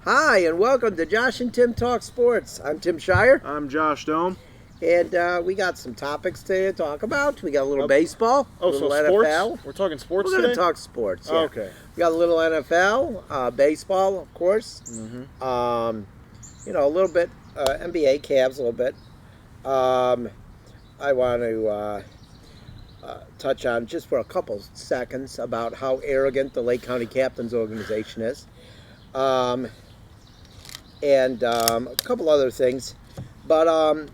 Hi, and welcome to Josh and Tim Talk Sports. I'm Tim Shire, I'm Josh Dome. and we got some topics today to talk about. We got a little baseball, a Oh, little so sports? NFL. We're talking sports We're going today? to talk sports, yeah. Oh, okay. We got a little NFL, baseball, of course. Mm-hmm. A little bit NBA, Cavs, a little bit. I want to touch on just for a couple seconds about how arrogant the Lake County Captains organization is. And a couple other things. But,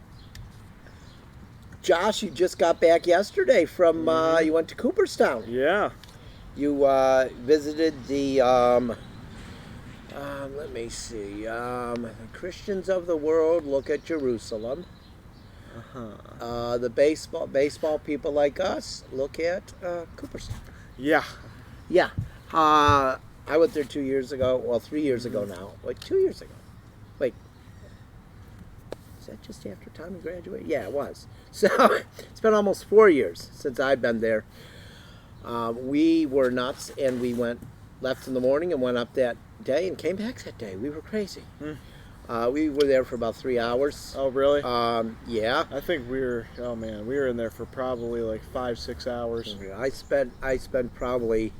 Josh, you just got back yesterday from, you went to Cooperstown. Yeah. You visited the, let me see, the Christians of the world look at Jerusalem. The baseball people like us look at Cooperstown. Yeah. Yeah. I went there 2 years ago. Well, 3 years ago now. Like 2 years ago. Wait. Is that just after Tommy graduated? Yeah, it was. So it's been almost 4 years since I've been there. We were nuts, and we left in the morning and went up that day and came back that day. We were crazy. We were there for about 3 hours. Oh, really? Yeah. I think we were in there for probably like 5-6 hours. I spent probably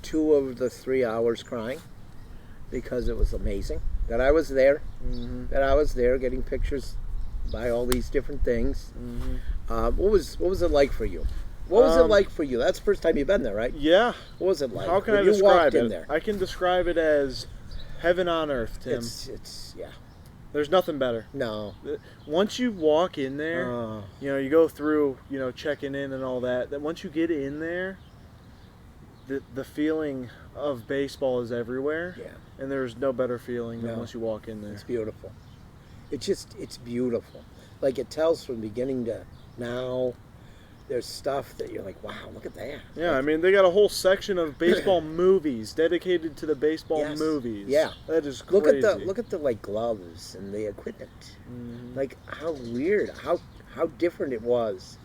2 of the 3 hours crying because it was amazing that I was there. That I was there getting pictures by all these different things. What was it like for you? What was it like for you? That's the first time you've been there, right? Yeah. What was it like? How can when I you describe walked it? in there? I can describe it as heaven on earth, Tim. It's yeah. There's nothing better. No. Once you walk in there, you go through, checking in and all that. That once you get in there, the feeling of baseball is everywhere. Yeah. And there's no better feeling than No. once you walk in there. It's beautiful. It's beautiful. Like it tells from beginning to now. There's stuff that you're like, wow, look at that. Yeah, Like, I mean, they got a whole section of baseball movies dedicated to the baseball Yes. movies. Yeah. That is crazy. Look at the like gloves and the equipment. Mhm. Like how weird, how different it was.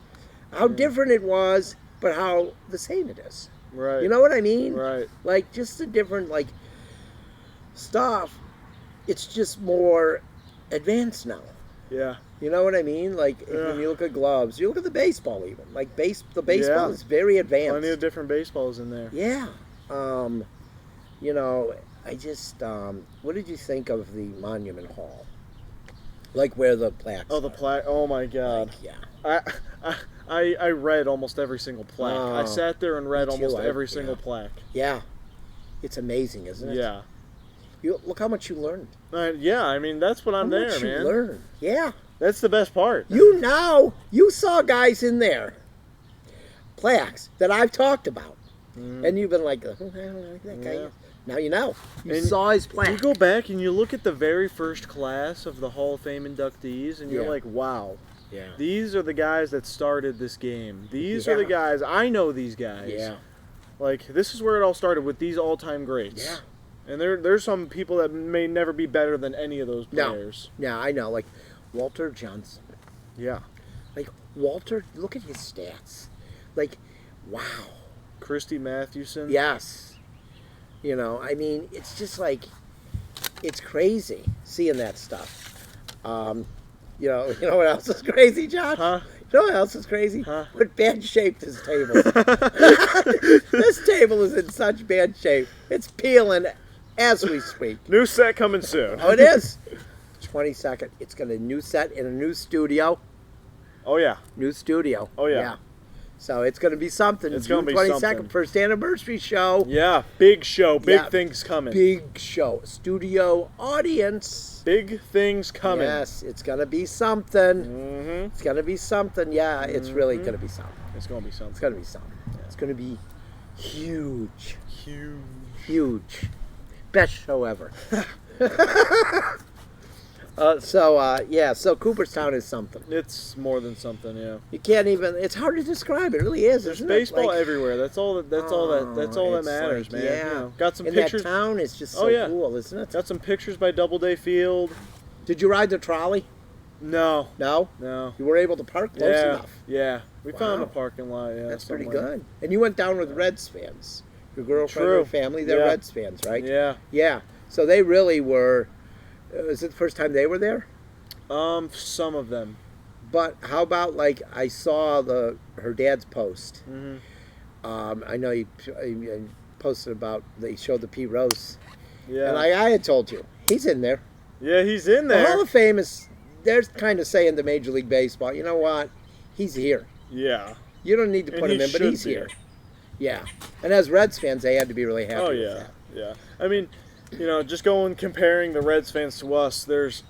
How different it was, but how the same it is. Right. You know what I mean? Right. Like just the different like stuff. It's just more advanced now. Yeah. You know what I mean? Like Yeah. when you look at gloves, you look at the baseball even. Like the baseball Yeah. is very advanced. Plenty of different baseballs in there. Yeah. I just what did you think of the Monument Hall? Like where the plaques Oh, the are. plaque. Oh my God. Like, yeah. I read almost every single plaque. I Oh, sat there and read me too. almost every single plaque. Yeah. It's amazing, isn't it? Yeah. You look how much you learned. Yeah, I mean, that's what I'm How there, much man. you learn. Yeah. That's the best part. You saw guys in there, plaques that I've talked about, and you've been like, oh, I don't like that guy. Yeah. Now you know. You And saw his You plaque. go back and you look at the very first class of the Hall of Fame inductees, and you're Yeah. like, wow. Yeah. These are the guys that started this game. These are Yeah. the guys. I know these guys. Yeah. Like, this is where it all started with these all-time greats. Yeah. And there's some people that may never be better than any of those No. players. Yeah, I know. Like Walter Johnson. Yeah. Like Walter, look at his stats. Like, wow. Christy Mathewson. Yes. I mean, it's just like, it's crazy seeing that stuff. You know what else is crazy, Josh? Huh? You know what else is crazy? Huh? What bad shape this table is. This table is in such bad shape. It's peeling as we speak. New set coming soon. Oh, it is. 22nd. It's got a new set in a new studio. Oh, yeah. New studio. Oh, yeah. So it's going to be something. It's June gonna be 22nd, something. first anniversary show. Yeah. Big show. Big Yeah. things coming. Big show. Studio audience. Big things coming. Yes, it's going to be something. Mm-hmm. It's going to be something. Yeah, it's really going to be something. It's going to be something. It's going to be something. It's going to be huge. Huge. Huge. Best show ever. So Cooperstown is something. It's more than something, yeah. You can't even, it's hard to describe. It really is, There's isn't baseball it? Like, everywhere. That's all that it's matters, like, man. Yeah. Got some and pictures. that town is just so Oh, yeah. cool, isn't it? Got some pictures by Doubleday Field. Did you ride the trolley? No. No? No. You were able to park close Yeah. enough. Yeah. We found a Wow. parking lot, yeah. That's pretty somewhere. good. And you went down with Reds fans. Your girlfriend True. and family, they're Yeah. Reds fans, right? Yeah. Yeah. So they really were. Was it the first time they were there? Some of them. But how about like I saw her dad's post. Mm-hmm. I know he posted about they showed the Pete Rose. Yeah. And I had told you he's in there. Yeah, he's in The there. Hall of Fame is. They're kind of saying to Major League Baseball, you know what? He's here. Yeah. You don't need to And put he him in, but should he's be. here. Yeah. And as Reds fans, they had to be really happy Oh with yeah, that. yeah. I mean, just comparing the Reds fans to us, there's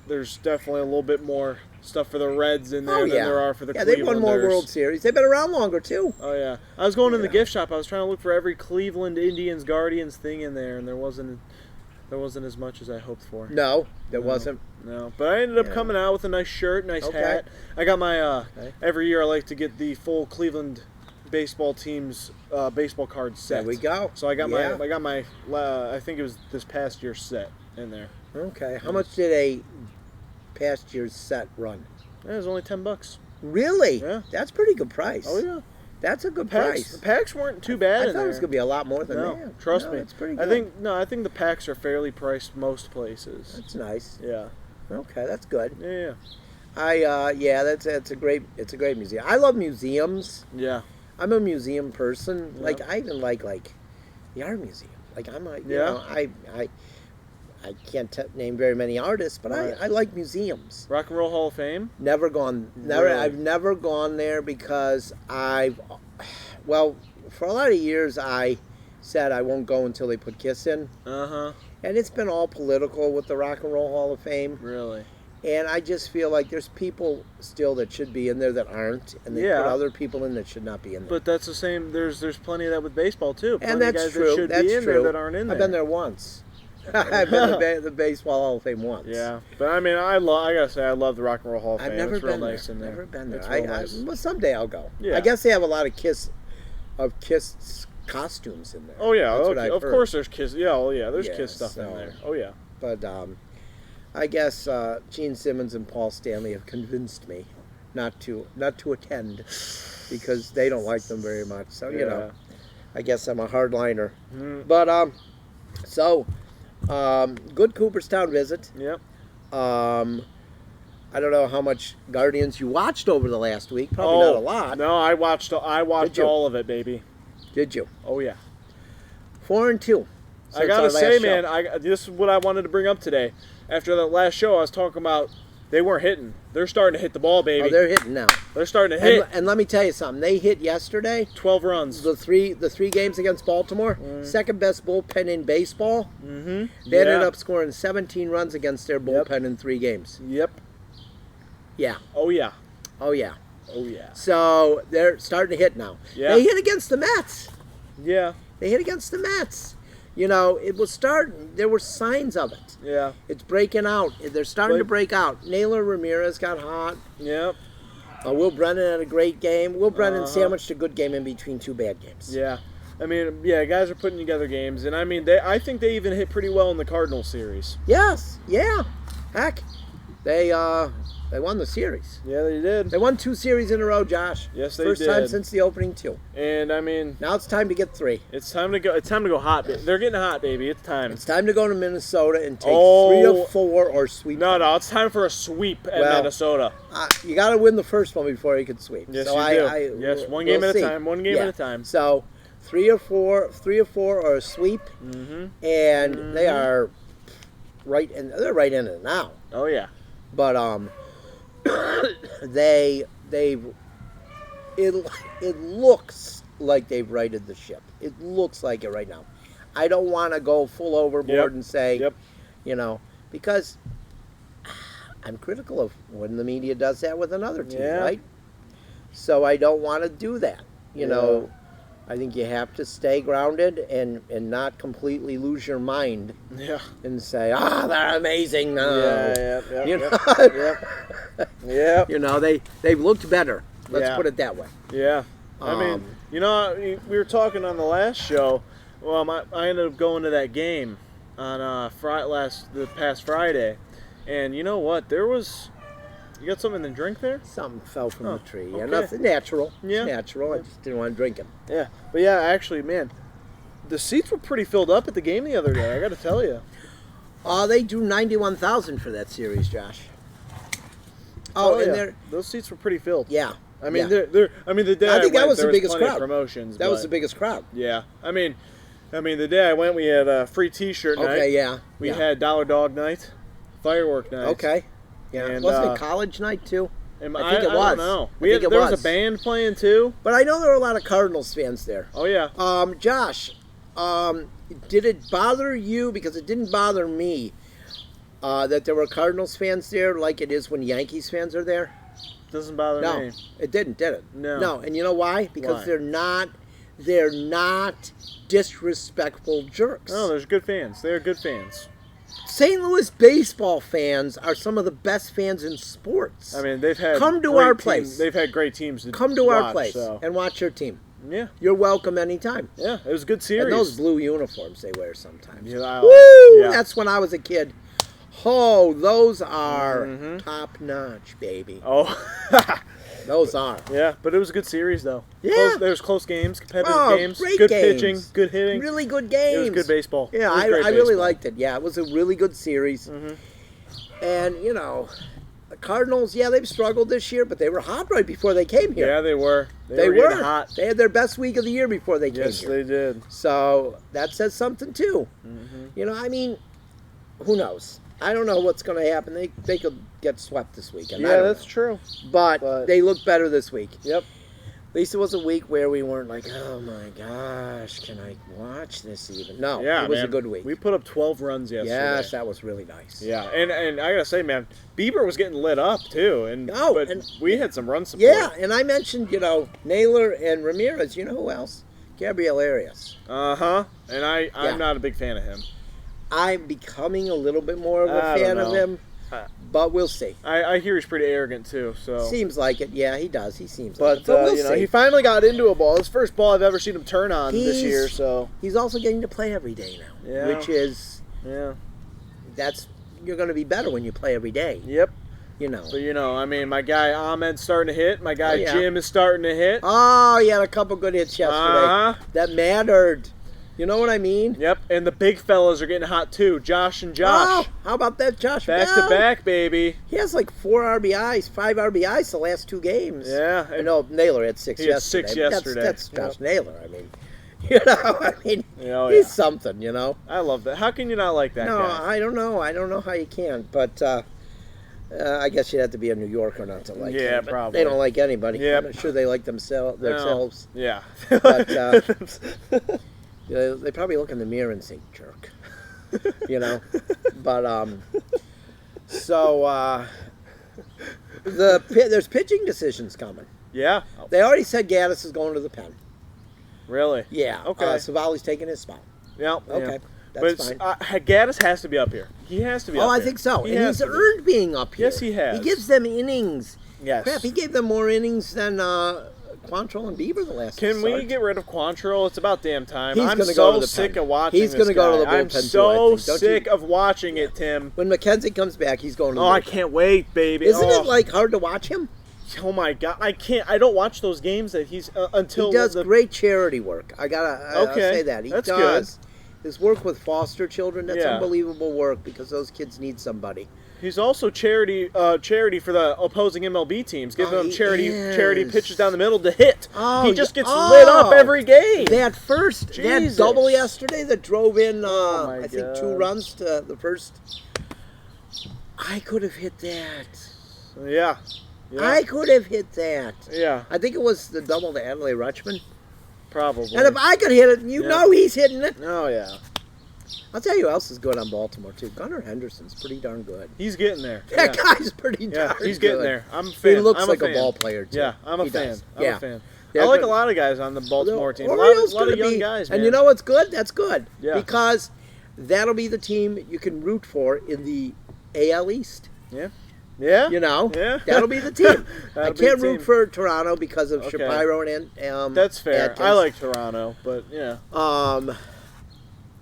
definitely a little bit more stuff for the Reds in there Oh, than yeah. there are for the Yeah, they've won more Clevelanders. World Series. They've been around longer, too. Oh yeah, I was going in the Yeah. gift shop. I was trying to look for every Cleveland Indians Guardians thing in there, and there wasn't as much as I hoped for. No, there No. wasn't. No, but I ended up Yeah. coming out with a nice shirt, nice Okay. hat. I got my Okay. every year I like to get the full Cleveland baseball team's baseball card set. There we go. So I got Yeah. my I think it was this past year's set in there. Okay. How much did a past year's set run? It was only $10. Really? Yeah. That's pretty good price. Oh yeah, That's a good the price. packs weren't too bad. I in thought it was there. going to be a lot more than No, that. trust No, me. It's pretty good. I think the packs are fairly priced most places. That's nice. Yeah, Okay, that's good. yeah, That's a great museum. I love museums. yeah. I'm a museum person. Yeah. Like I even like the art museum. Like I'm a you Yeah. know I can't name very many artists, but Right. I like museums. Rock and Roll Hall of Fame. Never gone. Really? I've never gone there because well, for a lot of years I said I won't go until they put Kiss in, Uh-huh. and it's been all political with the Rock and Roll Hall of Fame. Really? And I just feel like there's people still that should be in there that aren't, and they Yeah. put other people in that should not be in there. But that's the same. There's plenty of that with baseball too. Plenty And of that's guys true. that should That's be in true. there that aren't in there. I've been there once. I've been to the Baseball Hall of Fame once. Yeah, but I mean, I gotta say, I love the Rock and Roll Hall of Fame. I've never it's real been nice there. in there. Never been there. It's real nice. Well, someday I'll go. Yeah. I guess they have a lot of Kiss costumes in there. Oh yeah, That's what okay. I've Of heard. course there's Kiss. Yeah, oh yeah, there's Yeah, Kiss stuff in so- there. Oh yeah. But I guess Gene Simmons and Paul Stanley have convinced me not to attend because they don't like them very much. So you know, I guess I'm a hardliner. Mm, But good Cooperstown visit. yep. I don't know how much Guardians you watched over the last week. Probably not a lot. No, I watched Did you? all of it, baby. Did you? Oh yeah. 4-2. I gotta say, man, this is what I wanted to bring up today. After that last show, I was talking about they weren't hitting. They're starting to hit the ball, baby. Oh, they're hitting now. They're starting to hit. And let me tell you something. They hit yesterday. 12 runs. The three games against Baltimore, second best bullpen in baseball. Mm-hmm. They ended up scoring 17 runs against their bullpen in 3 games. Yep. Yeah. Oh yeah. Oh yeah. Oh yeah. So they're starting to hit now. Yeah. They hit against the Mets. Yeah. They hit against the Mets. You know, it was starting. There were signs of it. Yeah. It's breaking out. They're starting to But- break out. Naylor Ramirez got hot. Yep. Will Brennan had a great game. Will Brennan Uh-huh. sandwiched a good game in between 2 bad games. Yeah. I mean, yeah, guys are putting together games, and I mean, I think they even hit pretty well in the Cardinals series. Yes. Yeah. Heck, they won the series. Yeah, they did. They won 2 series in a row, Josh. Yes, they First time did. since the opening 2. And I mean, Now it's time to get 3. it's time to go. It's time to go hot. They're getting hot, baby. It's time. It's time to go to Minnesota and take 3 Oh. or 4 or sweep. No, it's time for a sweep at Well, Minnesota. You got to win the first one before you can sweep. Yes, so you do. Yes, one game we'll at a see. time. One game Yeah. at a time. So 3 or 4 or a sweep, Mm-hmm. and they are they're right in it now. Oh yeah. But it looks like they've righted the ship. It looks like it right now. I don't want to go full overboard Yep. and say, Yep. you know, because I'm critical of when the media does that with another team, Yeah. right? So I don't want to do that. You know, I think you have to stay grounded and not completely lose your mind Yeah. and say, they're amazing. No. Yeah. You know, Yep. you know, they've looked better. Let's Yeah. put it that way. Yeah. I mean, Um, you know, we were talking on the last show. Well, I ended up going to that game on the past Friday, and you know what? You got something to drink there? Something fell from Oh, the tree. Yeah, okay. nothing natural. Yeah. It's natural. I just didn't want to drink it. Yeah, but yeah, actually, man, the seats were pretty filled up at the game the other day. I got to tell you. They drew 91,000 for that series, Josh. Oh, and yeah. Those seats were pretty filled. yeah. I mean, yeah. the day I think that went, was there the biggest plenty of crowd. promotions. That was but- the biggest crowd. Yeah, I mean, the day I went, we had a free T-shirt night. Okay, yeah. We yeah. had Dollar Dog night, firework night. Okay. Yeah. And, Wasn't it college night too? And I think it I was. don't know. I think it there was was. a band playing too. But I know there were a lot of Cardinals fans there. Oh yeah. Josh, did it bother you? Because it didn't bother me that there were Cardinals fans there, like it is when Yankees fans are there. Doesn't bother No, me. it didn't, did it? No. No, and you know why? Because Why? they're not disrespectful jerks. No, there's good fans. They're good fans. St. Louis baseball fans are some of the best fans in sports. I mean, they've had Come to great our teams. place. They've had great teams. Come to our watch, place So. and watch your team. Yeah, You're welcome anytime. yeah, it was a good series. And those blue uniforms they wear sometimes. Yeah, Woo! yeah. That's when I was a kid. Oh, those are Mhm. top notch, baby. Oh, Those are. yeah, but it was a good series though. Yeah. There was close games, competitive Oh, games, great good games. pitching, good hitting. Really good games. It was good baseball. Yeah, It was I great really baseball. liked it. Yeah, it was a really good series. Mhm. And, you know, the Cardinals, yeah, they've struggled this year, but they were hot right before they came here. Yeah, they were. They were were. getting hot. They had their best week of the year before they came Yes, here. they did. So that says something, too. Mm-hmm. You know, I mean, who knows? I don't know what's going to happen. They could get swept this weekend. I Yeah, don't that's know. true. But they look better this week. Yep. At least it was a week where we weren't like, oh my gosh, can I watch this even? No, Yeah, it was man. a good week. We put up 12 runs yesterday. Yes, that was really nice. Yeah, and I gotta say, man, Bieber was getting lit up too, and Oh, but and- we had some run support. Yeah, and I mentioned, you know, Naylor and Ramirez. You know who else? Gabriel Arias. And I'm Yeah. not a big fan of him. I'm becoming a little bit more of a I don't fan of know. him, Uh, but we'll see. I hear he's pretty arrogant too. So, Seems like it. Yeah, he does. He seems like but it. But we'll you know, see. he finally got into a ball. His first ball I've ever seen him turn on this He's- year. So He's also getting to play every day now, Yeah. which is yeah, you're going to be better when you play every day. yep. You know. But you know, I mean, my guy Ahmed's starting to hit. My guy Oh, yeah. Jim is starting to hit. Oh, he had a couple good hits yesterday. Uh-huh. That mattered. You know what I mean? Yep, and the big fellas are getting hot too. Josh and Josh, Oh, how about that, Josh? back Bell? to back, baby. He has like 4 RBIs, 5 RBIs the last 2 games. Yeah, I know Naylor had 6 He had yesterday. 6 but yesterday. That's Josh Naylor. I mean, you know, Oh, he's yeah. something. You know. I love that. How can you not like that No, guy? I don't know. I don't know how you can, but I guess you'd have to be a New Yorker not to like Yeah, him. But probably. They don't like anybody. Yep. I'm sure they like themselves. Yeah. But, they probably look in the mirror and say, jerk. You know? But, there's pitching decisions coming. yeah. They already said Gaddis is going to the pen. Really? Yeah. Okay. Savali's taking his spot. Yeah. Okay. Yeah. That's But fine. Gaddis has to be up here. He has to be up Oh, I here. think so. He And has he's to be. earned being up here. Yes, he has. He gives them innings. Yes. Crap, he gave them more innings than Quantrill and Bieber the last Can we start. get rid of Quantrill? It's about damn time. He's I'm gonna so go to the sick pen. of watching He's this gonna go to guy. the I'm bullpen too, so I think. Don't sick you- of watching it, Tim. When McKenzie comes back, he's going to the Oh, I bullpen. can't wait, baby. Isn't Oh. it like hard to watch him? Oh my god, I can't. I don't watch those games that he's until He does the, great charity work. I'll Okay, say that. He that's does. His work with foster children, that's Yeah. unbelievable work because those kids need somebody. He's also charity for the opposing MLB teams, giving Oh, them he charity is. pitches down the middle to hit. Oh, he just yeah. gets lit up Oh. every game. That Jesus. double yesterday that drove in, Oh, my I think, 2 God. runs to the first. I could have hit that. Yeah. I could have hit that. Yeah, I think it was the double to Adley Rutschman. probably. And if I could hit it, you Yeah. know he's hitting it. Oh yeah, I'll tell you who else is good on Baltimore, too. Gunnar Henderson's pretty darn good. he's getting there. That Yeah. guy's pretty Yeah, darn he's getting good. there. I'm a fan. He looks I'm like a fan. ball player, too. Yeah, I'm a He fan. does. I'm Yeah. a fan. Yeah, I like good. a lot of guys on the Baltimore team. A lot Orioles of gonna young be, guys, man. and you know what's good? That's good. Yeah. Because that'll be the team you can root for in the AL East. Yeah. You know, Yeah. that'll be the team. I That'll be can't the root team. for Toronto because of Okay. Shapiro and That's fair. Atkins. I like Toronto, but yeah. I didn't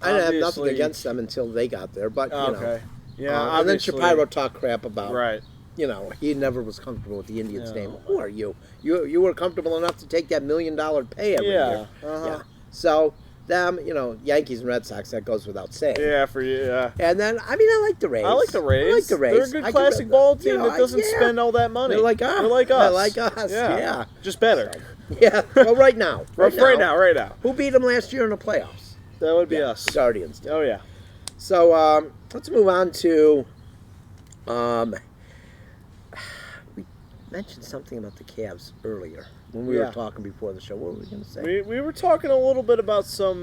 have nothing Obviously- against them until they got there, but you know. Okay. Yeah. and then obviously. Shapiro talked crap about, Right. you know, he never was comfortable with the Indians' Yeah. name. Who are you? You were comfortable enough to take that $1 million pay every Yeah. year. Uh-huh. Yeah. So them, Yankees and Red Sox, that goes without saying. Yeah, for you, yeah. And then, I like the Rays. I like the Rays. They're a good classic ball team that doesn't spend all that money. They're like us. They're like us, yeah. Just better. Yeah, well, right now. Right now. Who beat them last year in the playoffs? That would be us. Guardians did. Oh, yeah. So, let's move on to, we mentioned something about the Cavs earlier when we were talking before the show. What were we going to say? We were talking a little bit about some,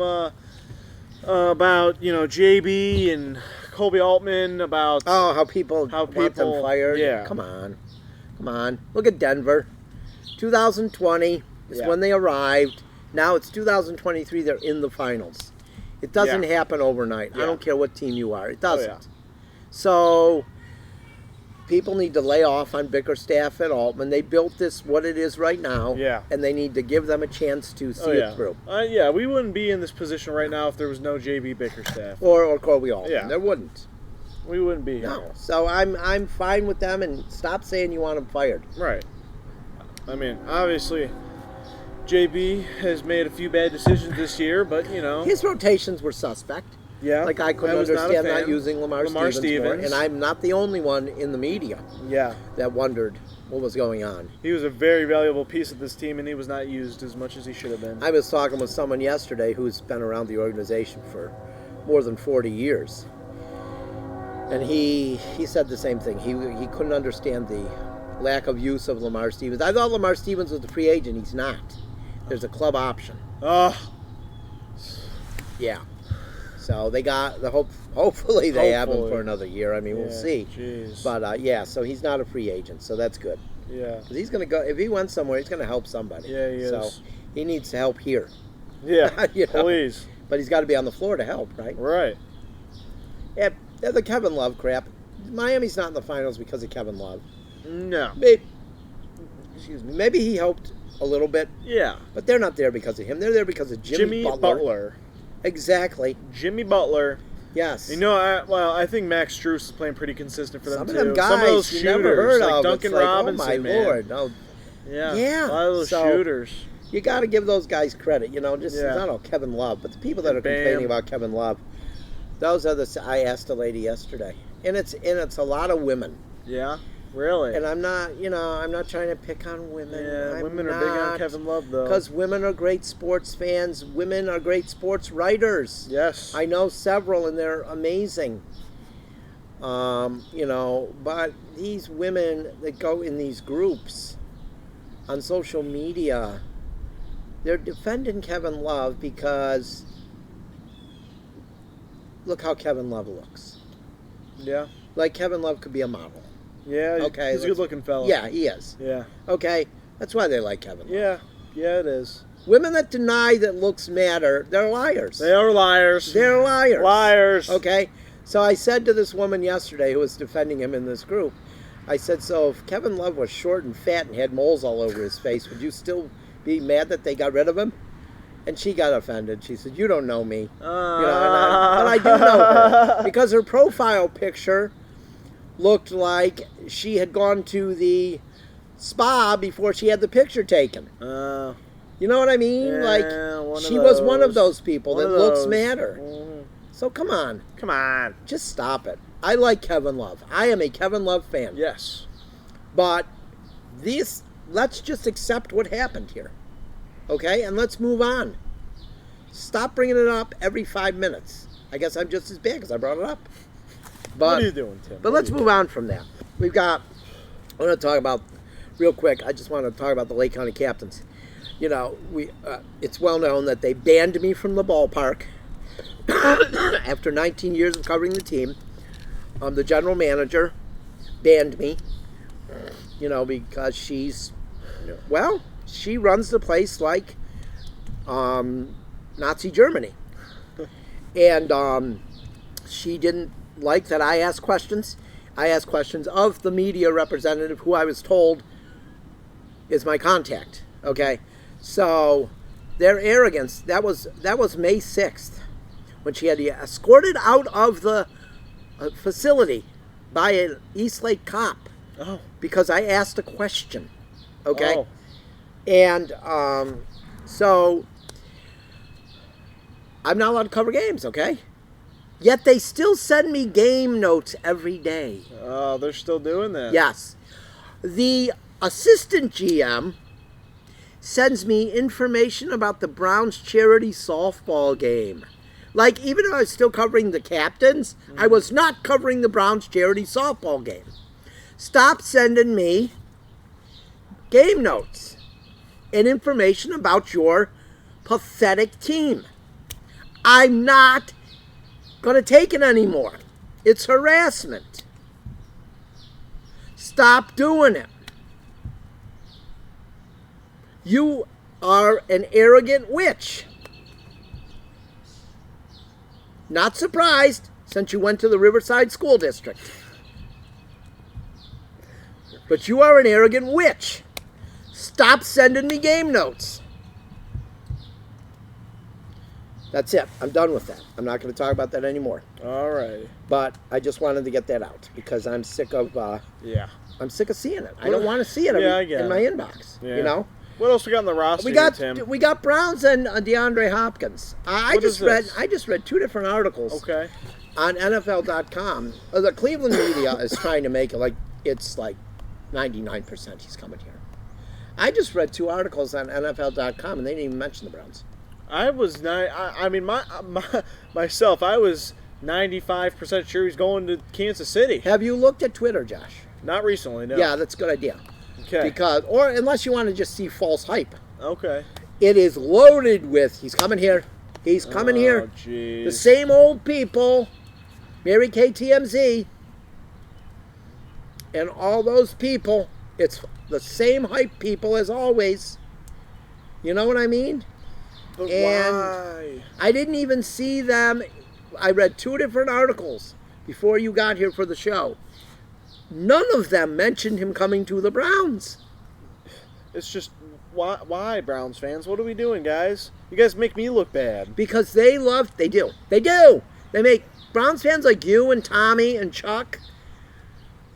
JB and Kobe Altman, about... Oh, how people want them fired. Yeah. Come on. Look at Denver. 2020 is when they arrived. Now it's 2023. They're in the finals. It doesn't happen overnight. I don't care what team you are. It doesn't. Oh, yeah. So people need to lay off on Bickerstaff and Altman. They built this what it is right now. Yeah. And they need to give them a chance to see it through. We wouldn't be in this position right now if there was no JB Bickerstaff. Or Kobe Altman. Yeah. There wouldn't. We wouldn't be here. No. So I'm fine with them, and stop saying you want them fired. Right. I mean, obviously, JB has made a few bad decisions this year, but, His rotations were suspect. Yeah. Like, I couldn't understand not using Lamar Stevens more, and I'm not the only one in the media that wondered what was going on. He was a very valuable piece of this team, and he was not used as much as he should have been. I was talking with someone yesterday who's been around the organization for more than 40 years, and he said the same thing. He couldn't understand the lack of use of Lamar Stevens. I thought Lamar Stevens was a free agent. He's not. There's a club option. Oh. Yeah. So they got the hopefully they have him for another year. I mean, we'll see. Geez. But so he's not a free agent, so that's good. Yeah. Because he's going to go, if he went somewhere, he's going to help somebody. Yeah, he is. So he needs to help here. Yeah. Please. But he's got to be on the floor to help, right? Right. Yeah, the Kevin Love crap. Miami's not in the finals because of Kevin Love. No. Maybe he helped a little bit. Yeah. But they're not there because of him. They're there because of Jimmy Butler. Exactly. Jimmy Butler. Yes. I think Max Strus is playing pretty consistent for them, too. Some of them guys Some of those you shooters, never heard like of. Duncan it's like, Robinson, oh my Lord. Oh, yeah. Yeah. A lot of those shooters. You got to give those guys credit. Kevin Love, but the people that are complaining about Kevin Love, those are I asked a lady yesterday, and it's a lot of women. Yeah. Really? And I'm not trying to pick on women. Yeah, women are big on Kevin Love, though. Because women are great sports fans. Women are great sports writers. Yes. I know several, and they're amazing. But these women that go in these groups on social media, they're defending Kevin Love because look how Kevin Love looks. Yeah. Like Kevin Love could be a model. Yeah, okay, he's a good-looking fella. Yeah, he is. Yeah. Okay, that's why they like Kevin Love. Yeah, it is. Women that deny that looks matter, they're liars. They are liars. They're liars. Liars. Okay, so I said to this woman yesterday who was defending him in this group, I said, so if Kevin Love was short and fat and had moles all over his face, would you still be mad that they got rid of him? And she got offended. She said, you don't know me. But I do know her. Because her profile picture looked like she had gone to the spa before she had the picture taken. You know what I mean? Yeah, like, she was one of those people that looks matter. Mm-hmm. So come on. Come on. Just stop it. I like Kevin Love. I am a Kevin Love fan. Yes. But let's just accept what happened here. Okay? And let's move on. Stop bringing it up every 5 minutes. I guess I'm just as bad because I brought it up. But, what are you doing, Tim? But let's move on from that. I want to talk about, real quick, I just want to talk about the Lake County Captains. It's well known that they banned me from the ballpark after 19 years of covering the team. The general manager banned me, because she runs the place like Nazi Germany. And she didn't like that I asked questions. I asked questions of the media representative who I was told is my contact. Okay? So their arrogance, that was May 6th when she had to be escorted out of the facility by an Eastlake cop because I asked a question. Okay? Oh. And so I'm not allowed to cover games, okay? Yet they still send me game notes every day. Oh, they're still doing that. Yes. The assistant GM sends me information about the Browns charity softball game. Like, even though I was still covering the captains, I was not covering the Browns charity softball game. Stop sending me game notes and information about your pathetic team. I'm not going to take it anymore. It's harassment. Stop doing it. You are an arrogant witch. Not surprised, since you went to the Riverside School District. But you are an arrogant witch. Stop sending me game notes. That's it. I'm done with that. I'm not going to talk about that anymore. All right. But I just wanted to get that out because I'm sick of. Yeah. I'm sick of seeing it. I don't want to see it Yeah, I in get my it. inbox. Yeah. You know. What else we got on the roster, Tim? We got Browns and DeAndre Hopkins. I What just is read. this? I just read two different articles. Okay. On NFL.com. The Cleveland media is trying to make it like it's like 99% he's coming here. I just read two articles on NFL.com and they didn't even mention the Browns. I was not. I mean, myself. I was 95% sure he's going to Kansas City. Have you looked at Twitter, Josh? Not recently, no. Yeah, that's a good idea. Okay. Because, or unless you want to just see false hype, Okay. it is loaded with he's coming here, he's coming here. Jeez. The same old people, Mary Kay TMZ, and all those people. It's the same hype people as always. You know what I mean? But and- why? I didn't even see them. I read two different articles before you got here for the show. None of them mentioned him coming to the Browns. It's just why Browns fans? What are we doing, guys? You guys make me look bad. Because they do. They make Browns fans like you and Tommy and Chuck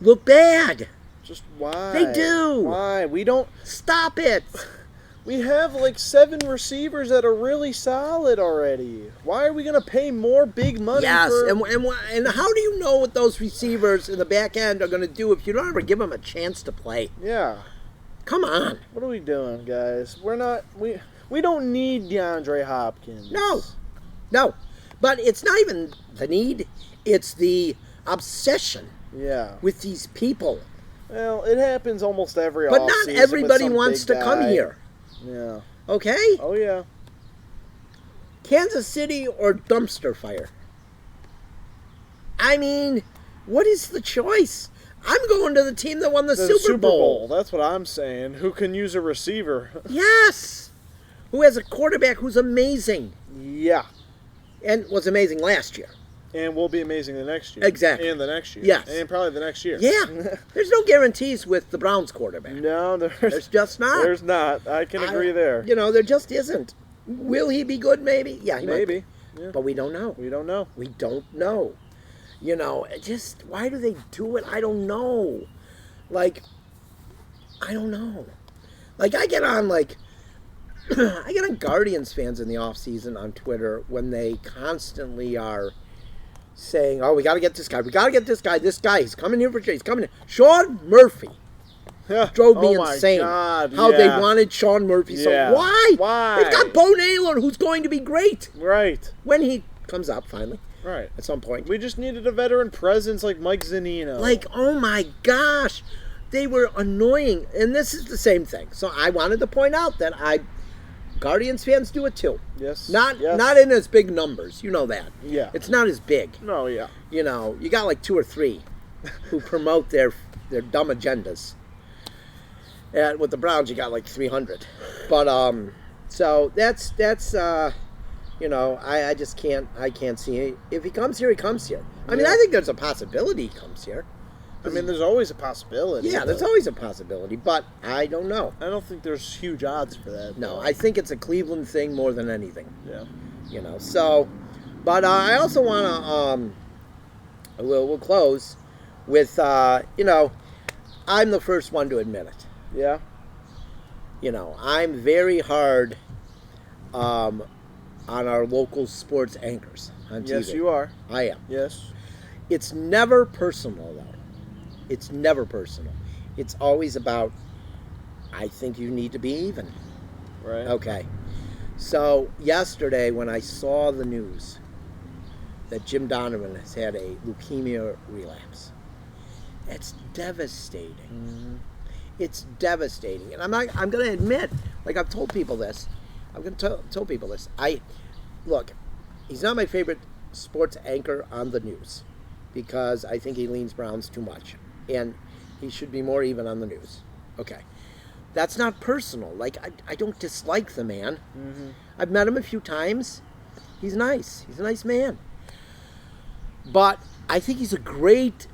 look bad. Just why? They do. Why? We don't. Stop it. We have like 7 receivers that are really solid already. Why are we gonna pay more big money? Yes, for... and how do you know what those receivers in the back end are going to do if you don't ever give them a chance to play? Yeah. Come on. What are we doing, guys? We're not. We don't need DeAndre Hopkins. No. But it's not even the need. It's the obsession Yeah. with these people. Well, it happens almost every But offseason not with everybody some wants big to come guy. here. Yeah. Okay? Oh yeah. Kansas City or dumpster fire? I mean, what is the choice? I'm going to the team that won the Super Bowl. That's what I'm saying. Who can use a receiver? Yes. Who has a quarterback who's amazing Yeah. and was amazing last year. And will be amazing the next year. Exactly. And the next year. Yes. And probably the next year. Yeah. There's no guarantees with the Browns quarterback. No, There's just not. There's not. I can agree there. You know, there just isn't. Will he be good? Maybe. Yeah, he might be. Maybe. Yeah. But we don't know. We don't know. We don't know. You know, just why do they do it? I don't know. Like, I don't know. Like, I get on Guardians fans in the off season on Twitter when they constantly are saying, "Oh, we got to get this guy. We got to get this guy. This guy, he's coming here for sure. He's coming in." Sean Murphy drove me insane. God, how they yeah. wanted Sean Murphy. Yeah. So why? Why? They've got Bo Naylor, who's going to be great Right. when he comes up finally Right. at some point. We just needed a veteran presence like Mike Zanino. Like, oh my gosh, they were annoying. And this is the same thing. So I wanted to point out that Guardians fans do it too. Yes. Not yes. not in as big numbers. You know that. Yeah. It's not as big. No, yeah. You know, you got like 2 or 3 who promote their dumb agendas. And with the Browns, you got like 300. But so that's you know, I just can't see it. If he comes here, he comes here. I mean, Yeah. I think there's a possibility he comes here. I mean, there's always a possibility. Yeah, there's but always a possibility, but I don't know. I don't think there's huge odds for that. No, I think it's a Cleveland thing more than anything. Yeah. You know, so, but I also want to, we'll close with, you know, I'm the first one to admit it. Yeah. You know, I'm very hard on on our local sports anchors on TV. Yes, you are. I am. Yes. It's never personal, though. It's never personal. It's always about, I think you need to be even. Right. Okay. So, yesterday when I saw the news that Jim Donovan has had a leukemia relapse, it's devastating. Mm-hmm. It's devastating. And I'm going to admit, like I've told people this, I'm going to tell people this. Look, he's not my favorite sports anchor on the news because I think he leans Browns too much. And he should be more even on the news. Okay. That's not personal. Like, I don't dislike the man. Mm-hmm. I've met him a few times. He's nice. He's a nice man. But I think he's a great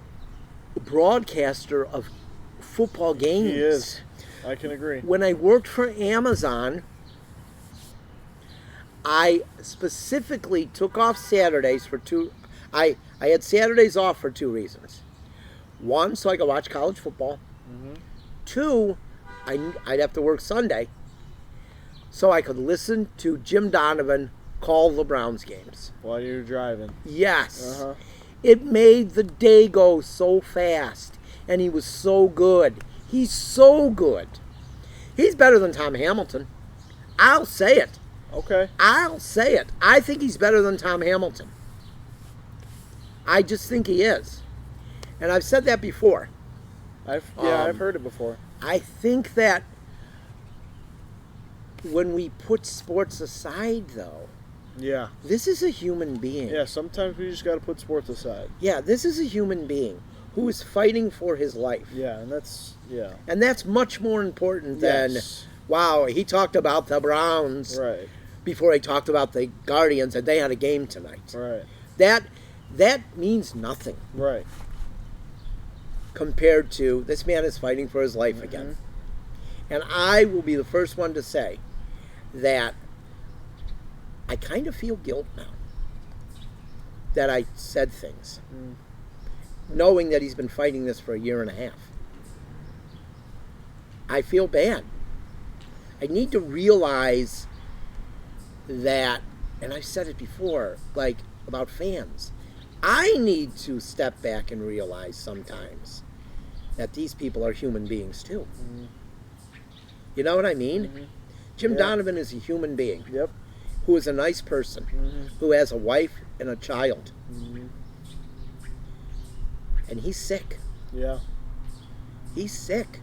broadcaster of football games. He is. I can agree. When I worked for Amazon, I specifically took off Saturdays for two. I had Saturdays off for two reasons. One, so I could watch college football. Mm-hmm. Two, I'd have to work Sunday, so I could listen to Jim Donovan call the Browns games. While you're driving. Yes. Uh-huh. It made the day go so fast, and he was so good. He's so good. He's better than Tom Hamilton. I'll say it. Okay. I'll say it. I think he's better than Tom Hamilton. I just think he is. And I've said that before. I've heard it before. I think that when we put sports aside, though, Yeah. this is a human being. Yeah, sometimes we just got to put sports aside. Yeah, this is a human being who is fighting for his life. Yeah, and that's, yeah. And that's much more important than, Yes. wow, he talked about the Browns Right, before he talked about the Guardians and they had a game tonight. right, That means nothing right. compared to this man is fighting for his life again. And I will be the first one to say that I kind of feel guilt now that I said things, knowing that he's been fighting this for a year and a half. I feel bad. I need to realize that, and I've said it before, like about fans, I need to step back and realize sometimes that these people are human beings too. You know what I mean? Jim Yeah. Donovan is a human being Yep. who is a nice person, who has a wife and a child. And he's sick. Yeah. He's sick.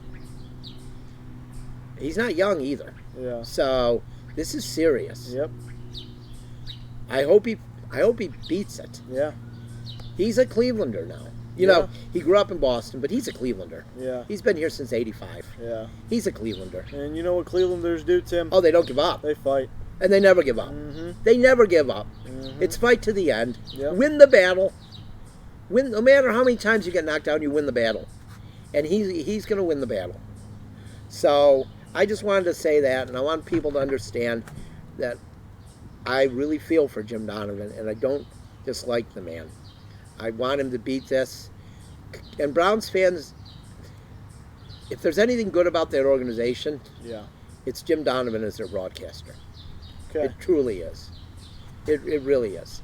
He's not young either. Yeah. So this is serious. Yep. I hope he beats it. Yeah. He's a Clevelander now. You Yeah. know, he grew up in Boston, but he's a Clevelander. Yeah. He's been here since '85. Yeah. He's a Clevelander. And you know what Clevelanders do, Tim? Oh, they don't give up. They fight. And they never give up. Mm-hmm. They never give up. Mhm. It's fight to the end. Yep. Win the battle. Win, no matter how many times you get knocked down, you win the battle. And he's going to win the battle. So I just wanted to say that, and I want people to understand that I really feel for Jim Donovan, and I don't dislike the man. I want him to beat this. And Browns fans, if there's anything good about that organization, Yeah. it's Jim Donovan as their broadcaster. Okay. It truly is. It really is.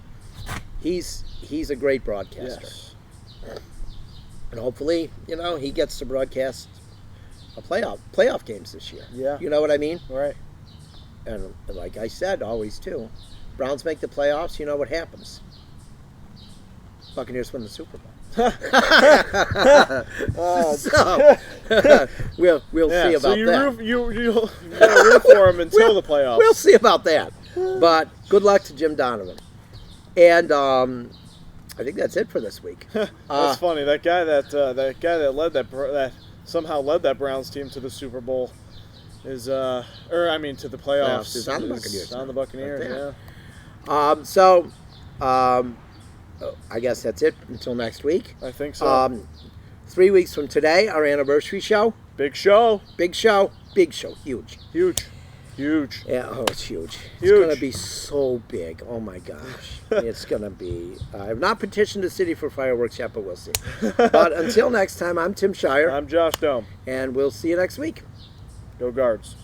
He's a great broadcaster. Yes. And hopefully, you know, he gets to broadcast a playoff games this year. Yeah. You know what I mean? Right. And like I said, always too, Browns make the playoffs, you know what happens. Buccaneers win the Super Bowl. So we'll Yeah, see about so you that. you'll gotta root for him until the playoffs. We'll see about that. But good luck to Jim Donovan. And I think that's it for this week. That's funny. That guy that led that somehow led that Browns team to the Super Bowl is to the playoffs. Is on the Buccaneers. Is on the Buccaneers. Right. Yeah. I guess that's it until next week. I think so. 3 weeks from today, our anniversary show. Big show. Big show. Big show. Huge. Huge. Huge. Yeah, it's huge. It's Huge. going to be so big. Oh, my gosh. It's going to be... I have not petitioned the city for fireworks yet, but we'll see. But until next time, I'm Tim Shire, I'm Josh Dome. and we'll see you next week. Go Guards.